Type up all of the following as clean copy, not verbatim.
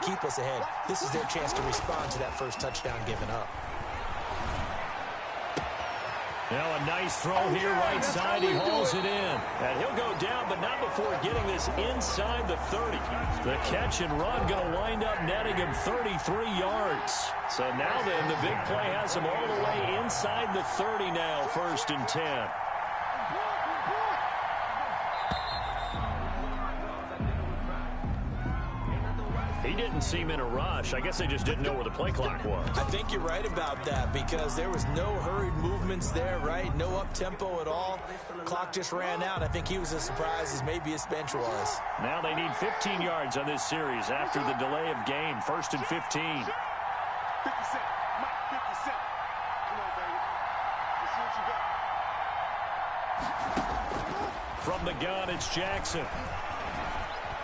keep us ahead. This is their chance to respond to that first touchdown given up. Now a nice throw here right side. He hauls it in. And he'll go down, but not before getting this inside the 30. The catch and run going to wind up netting him 33 yards. So now then, the big play has him all the way inside the 30 now, 1st and 10. He didn't seem in a rush. I guess they just didn't know where the play clock was. I think you're right about that because there was no hurried movements there, right? No up-tempo at all. Clock just ran out. I think he was as surprised as maybe his bench was. Now they need 15 yards on this series after the delay of game. 1st and 15. 50 Cent. Mike, 50 Cent. Come on, baby. Let's see what you got. From the gun, it's Jackson.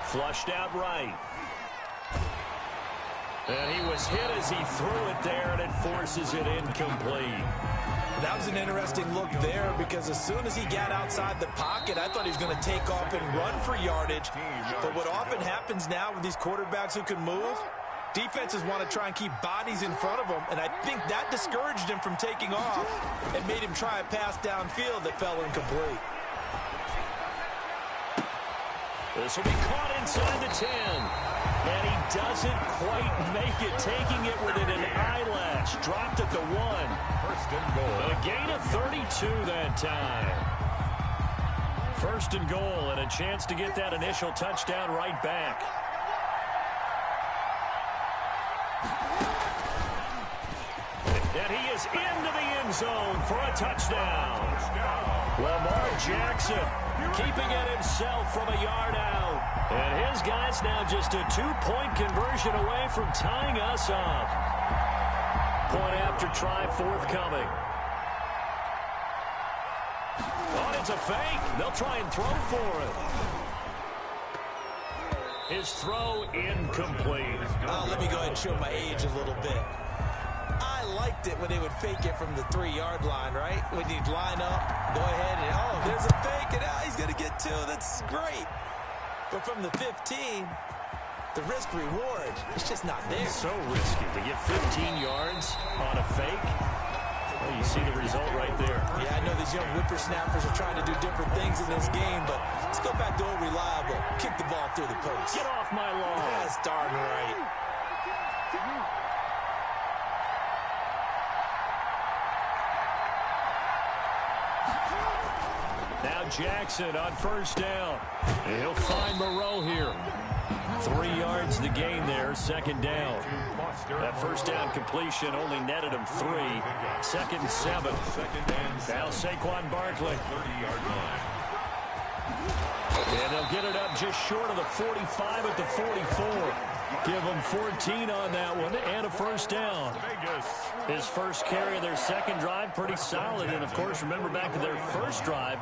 Flushed out right. And he was hit as he threw it there, and it forces it incomplete. That was an interesting look there because as soon as he got outside the pocket, I thought he was going to take off and run for yardage. But what often happens now with these quarterbacks who can move, defenses want to try and keep bodies in front of them, and I think that discouraged him from taking off and made him try a pass downfield that fell incomplete. This will be caught inside the 10. And he doesn't quite make it, taking it within an eyelash. Dropped at the 1. 1st and goal. A gain of 32 that time. 1st and goal, and a chance to get that initial touchdown right back. And he is into the end zone for a touchdown. Lamar Jackson keeping it himself from a yard out. And his guys now just a 2-point conversion away from tying us up. Point after try forthcoming. Oh, it's a fake. They'll try and throw for it. His throw incomplete. Oh, let me go ahead and show my age a little bit. I liked it when they would fake it from the 3-yard line, right? When you'd line up, go ahead and, oh, there's a fake, and he's going to get 2. That's great. But from the 15, the risk-reward, it's just not there. So risky to get 15 yards on a fake. Well, you see the result right there. Yeah, I know these young whippersnappers are trying to do different things in this game, but let's go back to old reliable. Kick the ball through the post. Get off my lawn. That's darn right. Now Jackson on 1st down. And he'll find Moreau here. 3 yards the gain there, 2nd down. That 1st down completion only netted him 3. 2nd and 7. Now Saquon Barkley. 30-yard line. And they'll get it up just short of the 45 at the 44. Give them 14 on that one and a 1st down. His first carry of their 2nd drive, pretty solid. And, of course, remember back to their 1st drive,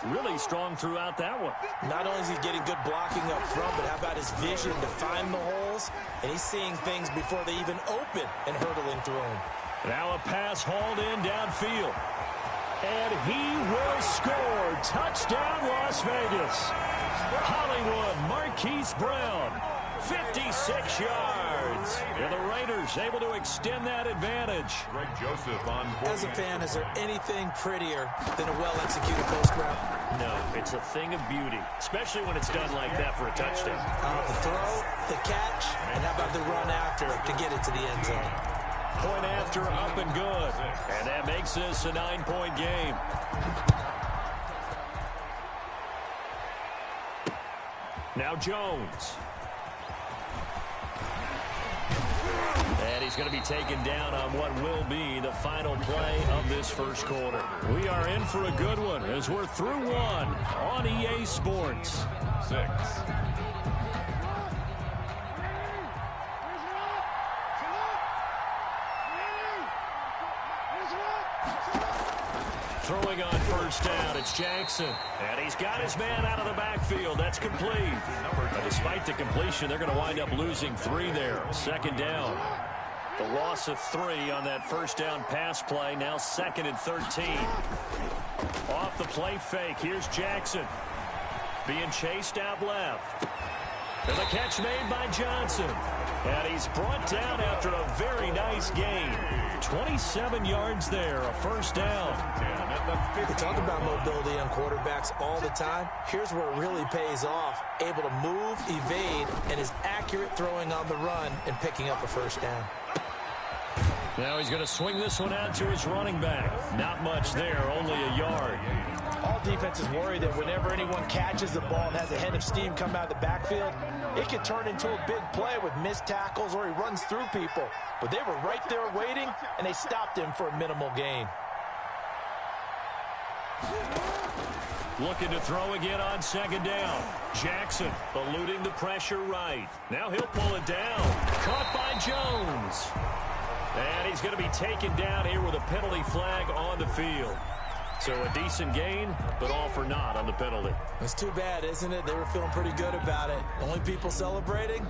really strong throughout that one. Not only is he getting good blocking up front, but how about his vision to find the holes? And he's seeing things before they even open and hurtling through them. Now a pass hauled in downfield. And he will score. Touchdown, Las Vegas. Hollywood Marquise Brown, 56 yards. And the Raiders able to extend that advantage. Greg Joseph on As a fan, is there anything prettier than a well-executed post route? No, it's a thing of beauty, especially when it's done like that for a touchdown. The throw, the catch, and how about the run after to get it to the end zone? Point after, up and good. And that makes this a 9-point game. Now Jones. And he's going to be taken down on what will be the final play of this 1st quarter. We are in for a good one as we're through 1 on EA Sports. 6. Throwing on 1st down, it's Jackson. And he's got his man out of the backfield. That's complete. But despite the completion, they're going to wind up losing 3 there. 2nd down. The loss of 3 on that 1st down pass play. Now 2nd and 13. Off the play fake. Here's Jackson. Being chased out left. And the catch made by Johnson. And he's brought down after a very nice gain. 27 yards there, a first down. We talk about mobility on quarterbacks all the time. Here's where it really pays off. Able to move, evade, and is accurate throwing on the run and picking up a first down. Now he's going to swing this one out to his running back. Not much there, only a yard. All defenses worry that whenever anyone catches the ball and has a head of steam come out of the backfield, it can turn into a big play with missed tackles or he runs through people. But they were right there waiting, and they stopped him for a minimal gain. Looking to throw again on second down. Jackson eluding the pressure right. Now he'll pull it down. Caught by Jones. And he's going to be taken down here with a penalty flag on the field. So a decent gain, but all for naught on the penalty. It's too bad, isn't it? They were feeling pretty good about it. The only people celebrating,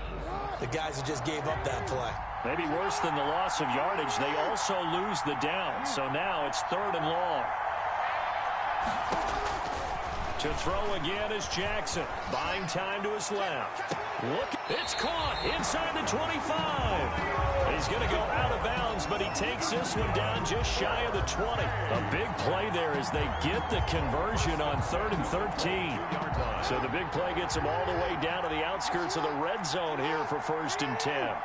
the guys who just gave up that play. Maybe worse than the loss of yardage, they also lose the down. So now it's 3rd and long. To throw again is Jackson. Buying time to his left. Look, it's caught inside the 25. He's going to go out of bounds, but he takes this one down just shy of the 20. A big play there as they get the conversion on 3rd and 13. So the big play gets him all the way down to the outskirts of the red zone here for 1st and 10.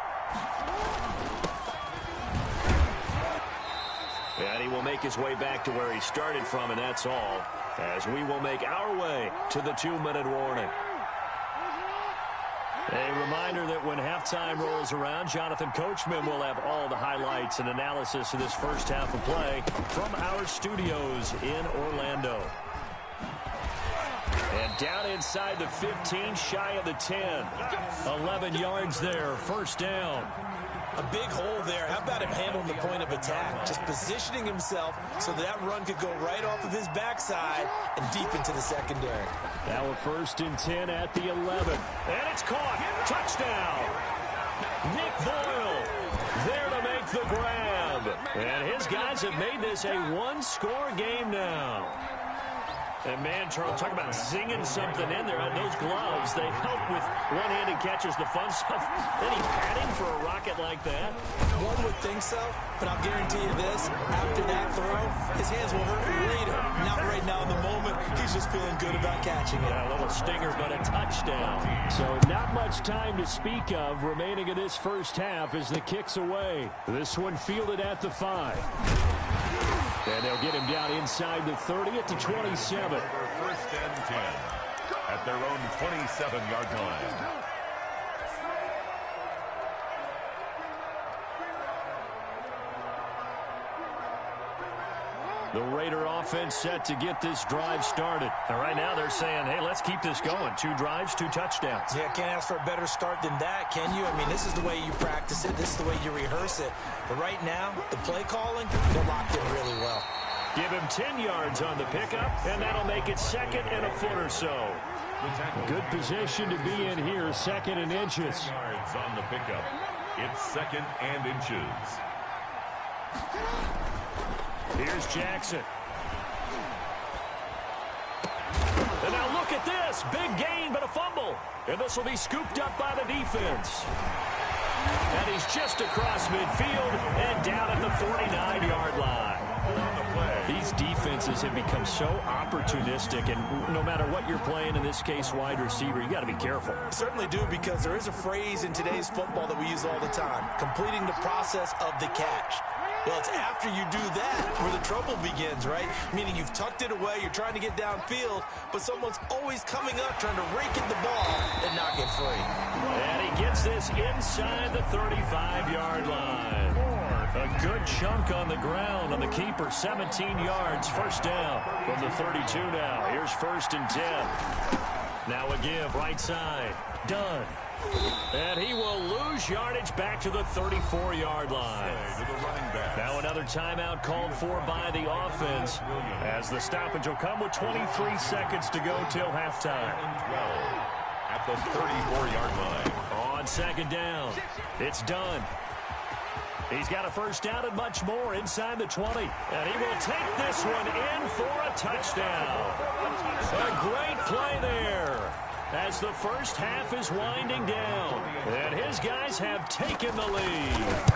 And he will make his way back to where he started from, and that's all, as we will make our way to the 2-minute warning. A reminder that when halftime rolls around, Jonathan Coachman will have all the highlights and analysis of this first half of play from our studios in Orlando. And down inside the 15, shy of the 10. 11 yards there, first down. A big hole there. How about him handling the point of attack? Just positioning himself so that run could go right off of his backside and deep into the secondary. Now a 1st and 10 at the 11. And it's caught. Touchdown. Nick Boyle there to make the grab. And his guys have made this a one-score game now. And, man, Charles, talk about zinging something in there. Those gloves, they help with one-handed catches, the fun stuff. Any padding for a rocket like that? One would think so, but I'll guarantee you this. After that throw, his hands will hurt later. Not right now in the moment. He's just feeling good about catching it. Yeah, a little stinger, but a touchdown. So not much time to speak of remaining in this first half as the kick's away. This one fielded at the 5. And they'll get him down inside the 30 at the 27. 1st and 10 at their own 27-yard line. The Raider offense set to get this drive started. And right now they're saying, hey, let's keep this going. 2 drives, 2 touchdowns. Yeah, can't ask for a better start than that, can you? I mean, this is the way you practice it. This is the way you rehearse it. But right now, the play calling, they're locked in really well. Give him 10 yards on the pickup, and that'll make it 2nd and a foot or so. Good position to be in here, 2nd and inches. Yards on the pickup. It's 2nd and inches. Here's Jackson. And now look at this. Big gain, but a fumble. And this will be scooped up by the defense. And he's just across midfield and down at the 49-yard line. These defenses have become so opportunistic, and no matter what you're playing, in this case wide receiver, you got to be careful. Certainly do, because there is a phrase in today's football that we use all the time, completing the process of the catch. Well, it's after you do that where the trouble begins, right? Meaning you've tucked it away, you're trying to get downfield, but someone's always coming up trying to rake at the ball and knock it free. And he gets this inside the 35-yard line. A good chunk on the ground on the keeper, 17 yards, first down from the 32 now. Here's 1st and 10. Now a give, right side, done. And he will lose yardage back to the 34-yard line. Now another timeout called for by the offense, as the stoppage will come with 23 seconds to go till halftime. 12 at the 34-yard line. On second down, it's done. He's got a first down and much more inside the 20. And he will take this one in for a touchdown. A great play there. as the first half is winding down. And his guys have taken the lead.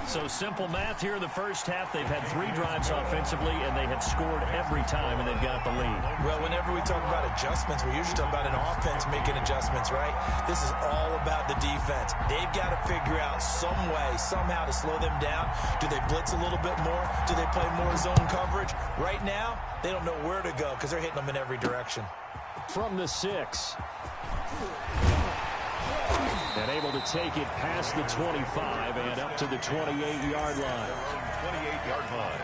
So simple math here in the first half. They've had 3 drives offensively, and they have scored every time, and they've got the lead. Well, whenever we talk about adjustments, we usually talk about an offense making adjustments, right? This is all about the defense. They've got to figure out some way, somehow to slow them down. Do they blitz a little bit more? Do they play more zone coverage? Right now, they don't know where to go because they're hitting them in every direction. From the 6. And able to take it past the 25 and up to the 28-yard line. 28-yard line.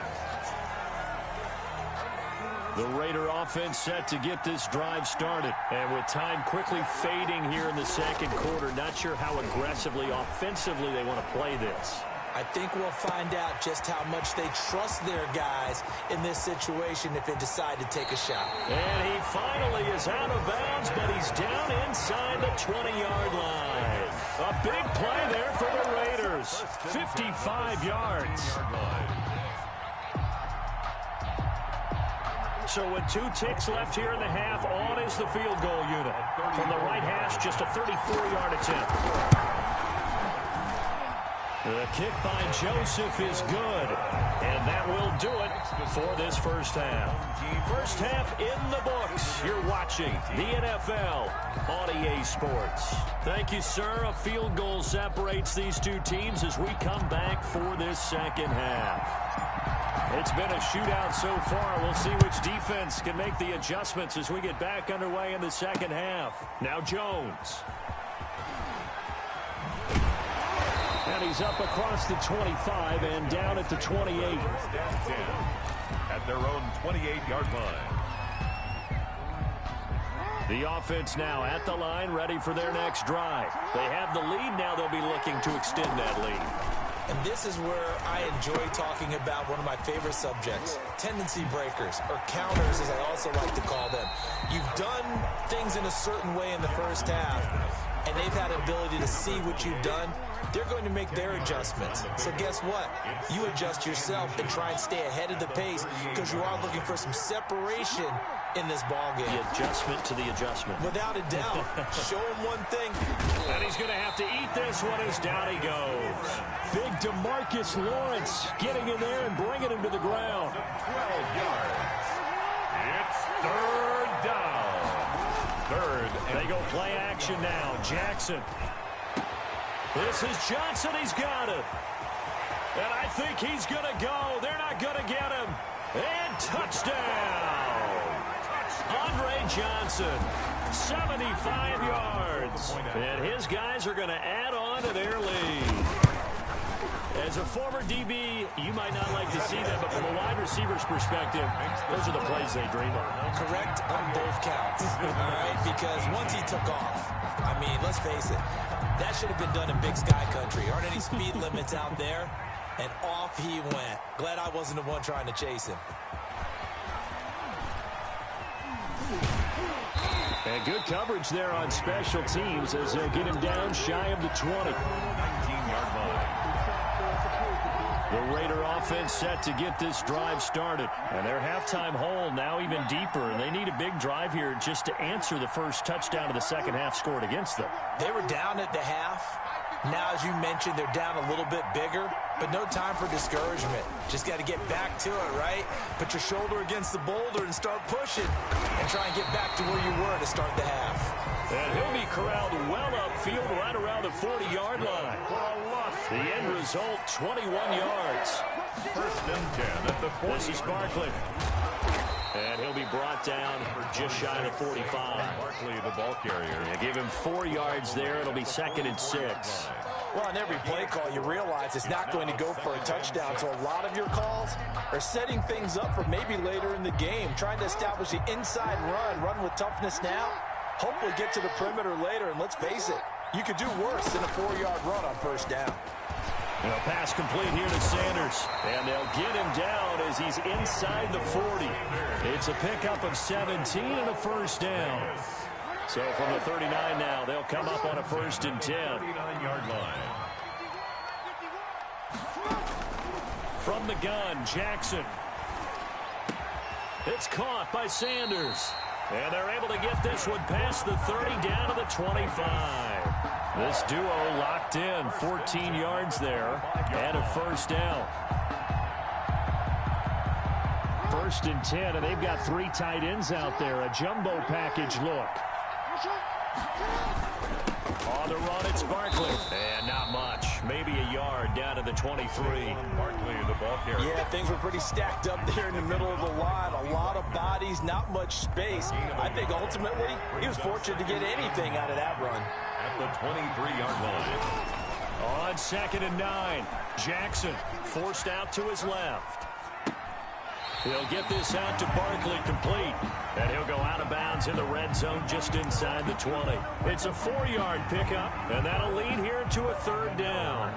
The Raider offense set to get this drive started. And with time quickly fading here in the second quarter, not sure how aggressively, offensively they want to play this. I think we'll find out just how much they trust their guys in this situation if they decide to take a shot. And he finally is out of bounds, but he's down inside the 20-yard line. A big play there for the Raiders. 55 yards. So with 2 ticks left here in the half, on is the field goal unit. From the right hash, just a 34-yard attempt. The kick by Joseph is good, and that will do it for this first half. First half in the books. You're watching the NFL on EA Sports. Thank you, sir. A field goal separates these 2 teams as we come back for this second half. It's been a shootout so far. We'll see which defense can make the adjustments as we get back underway in the second half. Now Jones. And he's up across the 25 and down at the 28. At their own 28-yard line. The offense now at the line, ready for their next drive. They have the lead. Now they'll be looking to extend that lead. And this is where I enjoy talking about one of my favorite subjects, tendency breakers, or counters as I also like to call them. You've done things in a certain way in the first half, and they've had an ability to see what you've done. They're going to make their adjustments. So guess what? You adjust yourself and try and stay ahead of the pace because you are looking for some separation in this ballgame. The adjustment to the adjustment. Without a doubt. Show him one thing. And he's going to have to eat this one as down he goes. Big DeMarcus Lawrence getting in there and bringing him to the ground. 12 yards. It's third down. Third. They go play action now. Jackson. This is Johnson. He's got it. And I think he's going to go. They're not going to get him. And touchdown. Andre Johnson, 75 yards. And his guys are going to add on to their lead. As a former DB, you might not like to see that, but from a wide receiver's perspective, those are the plays they dream of. Correct on both counts, all right? Because once he took off, I mean, let's face it, that should have been done in Big Sky Country. Aren't any speed limits out there? And off he went. Glad I wasn't the one trying to chase him. And good coverage there on special teams as they'll get him down shy of the 20. 19-yard line. The Raider offense set to get this drive started. And their halftime hole now even deeper. And they need a big drive here just to answer the first touchdown of the second half scored against them. They were down at the half. Now, as you mentioned, they're down a little bit bigger, but no time for discouragement. Just got to get back to it, right? Put your shoulder against the boulder and start pushing and try and get back to where you were to start the half. And he'll be corralled well upfield right around the 40-yard line. The end result, 21 yards. First and 10 at the 40. This is Barkley. And he'll be brought down just shy of the 45. Barkley, the ball carrier. Yeah, give him 4 yards there. It'll be 2nd and 6. Well, on every play call, you realize it's not going to go for a touchdown. So a lot of your calls are setting things up for maybe later in the game, trying to establish the inside run with toughness now, hopefully get to the perimeter later. And let's face it, you could do worse than a 4-yard run on first down. And a pass complete here to Sanders. And they'll get him down as he's inside the 40. It's a pickup of 17 and a first down. So from the 39 now, they'll come up on a 1st and 10. 39-yard line. From the gun, Jackson. It's caught by Sanders. And they're able to get this one past the 30 down to the 25. This duo locked in, 14 yards there, and a first down. 1st and 10, and they've got 3 tight ends out there. A jumbo package look. On the run, it's Barkley. And not much. Maybe a yard down to the 23. Barkley, the ball carrier. Yeah, things were pretty stacked up there in the middle of the line. A lot of bodies, not much space. I think ultimately he was fortunate to get anything out of that run. At the 23-yard line. On 2nd and 9, Jackson forced out to his left. He'll get this out to Barkley complete. And he'll go out of bounds in the red zone just inside the 20. It's a 4-yard pickup, and that'll lead here to a 3rd down.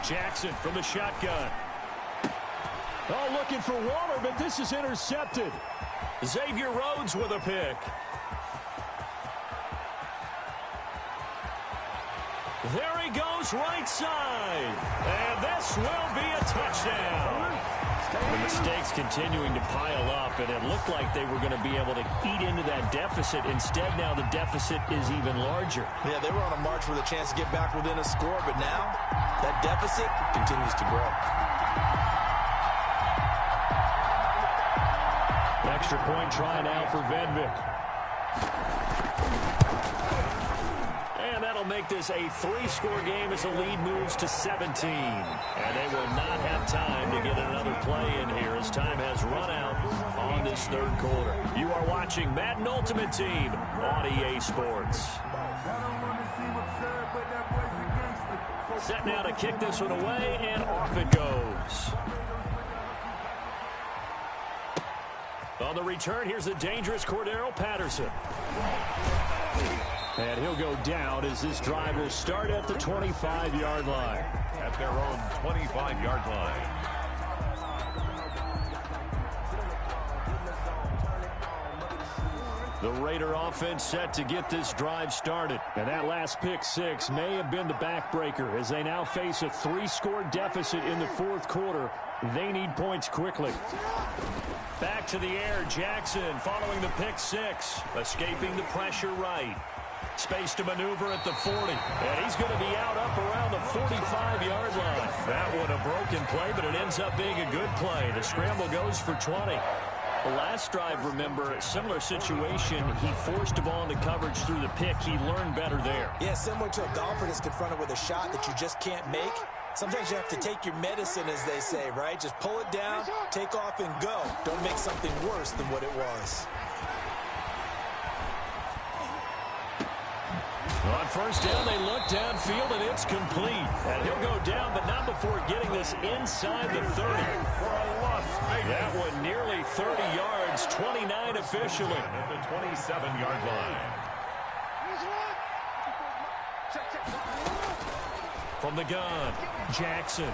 Jackson from the shotgun. Oh, looking for Waller, but this is intercepted. Xavier Rhodes with a pick. There he goes, right side. And this will be a touchdown. The mistakes continuing to pile up, and it looked like they were going to be able to eat into that deficit. Instead, now the deficit is even larger. Yeah, they were on a march with a chance to get back within a score, but now that deficit continues to grow. Extra point try now for Venvik. And that'll make this a 3-score game as the lead moves to 17. And they will not have time to get another play in here as time has run out on this 3rd quarter. You are watching Madden Ultimate Team on EA Sports. Set now to kick this one away, and off it goes. On the return, here's the dangerous Cordero Patterson. And he'll go down as this drive will start at the 25-yard line. At their own 25-yard line. The Raider offense set to get this drive started. And that last pick 6 may have been the backbreaker as they now face a 3-score deficit in the 4th quarter. They need points quickly. Back to the air, Jackson following the pick 6. Escaping the pressure right. Space to maneuver at the 40. And he's going to be out up around the 45-yard line. That one a broken play, but it ends up being a good play. The scramble goes for 20. The last drive, remember, similar situation. He forced a ball into coverage through the pick. He learned better there. Yeah, similar to a golfer that's confronted with a shot that you just can't make. Sometimes you have to take your medicine, as they say, right? Just pull it down, take off, and go. Don't make something worse than what it was. On first down, they look downfield, and it's complete. And he'll go down, but not before getting this inside the 30. That one nearly 30 yards, 29 officially. At the 27-yard line. From the gun, Jackson.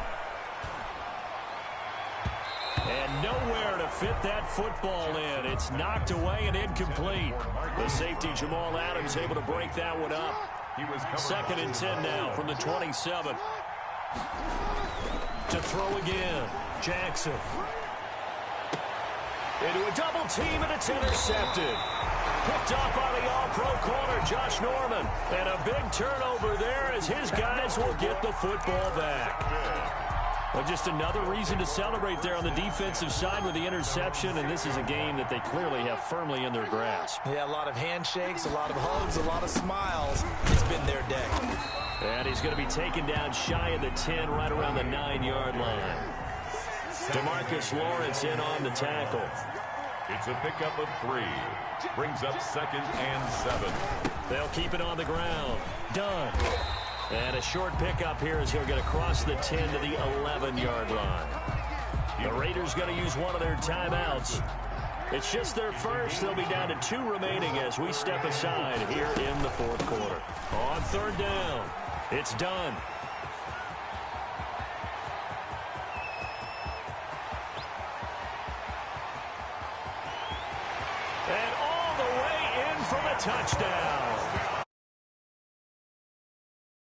And nowhere to fit that football in. It's knocked away and incomplete. The safety, Jamal Adams, able to break that one up. 2nd and 10 now from the 27. To throw again, Jackson. Into a double team, and it's intercepted. Picked up by the all-pro corner, Josh Norman. And a big turnover there as his guys will get the football back. Well, just another reason to celebrate there on the defensive side with the interception, and this is a game that they clearly have firmly in their grasp. Yeah, a lot of handshakes, a lot of hugs, a lot of smiles. It's been their day. And he's going to be taken down shy of the 10, right around the 9-yard line. DeMarcus Lawrence in on the tackle. It's a pickup of 3. Brings up 2nd and 7. They'll keep it on the ground. Done. And a short pickup here as he'll get across the 10 to the 11-yard line. The Raiders going to use one of their timeouts. It's just their first. They'll be down to 2 remaining as we step aside here in the 4th quarter. On 3rd down, it's done. And all the way in for the touchdown.